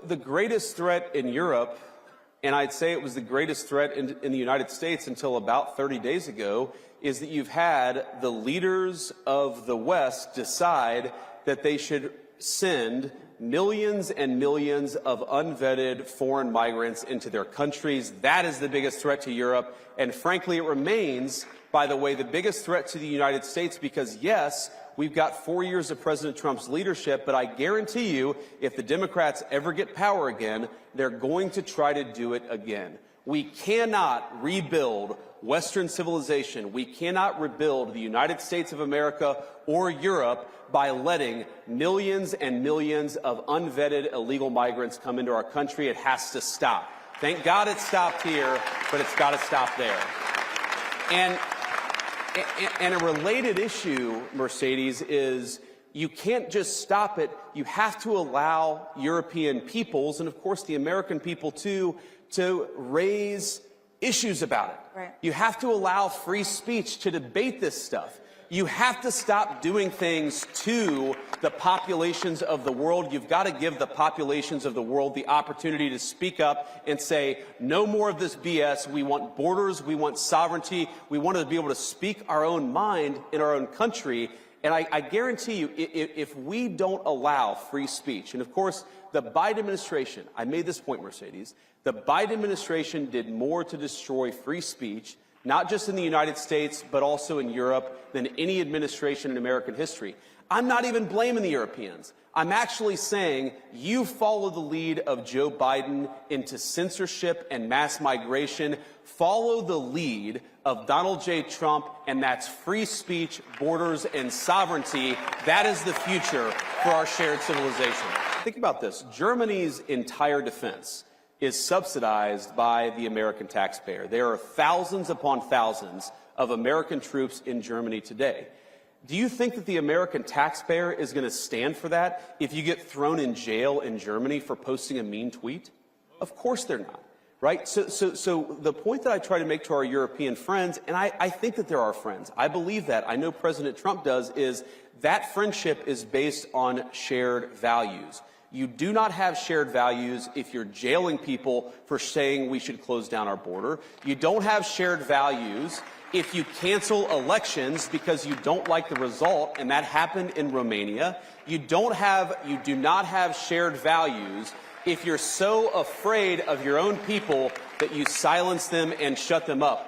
the greatest threat in Europe, and I'd say it was the greatest threat in the United States until about 30 days ago, is that you've had the leaders of the West decide that they should send millions and millions of unvetted foreign migrants into their countries. That is the biggest threat to Europe, and frankly, it remains, by the way, the biggest threat to the United States because, yes, we've got 4 years of President Trump's leadership, but I guarantee you, if the Democrats ever get power again, they're going to try to do it again. We cannot rebuild Western civilization. We cannot rebuild the United States of America or Europe by letting millions and millions of unvetted illegal migrants come into our country. It has to stop. Thank God it stopped here, but it's got to stop there. And a related issue, Mercedes, is you can't just stop it. You have to allow European peoples, and of course the American people too, to raise issues about it. Right. You have to allow free speech to debate this stuff. You have to stop doing things to the populations of the world. You've got to give the populations of the world the opportunity to speak up and say, no more of this BS. We want borders. We want sovereignty. We want to be able to speak our own mind in our own country. And I guarantee you, if we don't allow free speech, and of course, the Biden administration, I made this point, Mercedes, the Biden administration did more to destroy free speech, not just in the United States, but also in Europe, than any administration in American history. I'm not even blaming the Europeans. I'm actually saying you follow the lead of Joe Biden into censorship and mass migration. Follow the lead of Donald J. Trump, and that's free speech, borders, and sovereignty. That is the future for our shared civilization. Think about this. Germany's entire defense is subsidized by the American taxpayer. There are thousands upon thousands of American troops in Germany today. Do you think that the American taxpayer is going to stand for that if you get thrown in jail in Germany for posting a mean tweet? Of course they're not, right? So the point that I try to make to our European friends, and I think that there are friends, I believe that, I know President Trump does, is that friendship is based on shared values. You do not have shared values if you're jailing people for saying we should close down our border. You don't have shared values if you cancel elections because you don't like the result, and that happened in Romania. You do not have shared values if you're so afraid of your own people that you silence them and shut them up.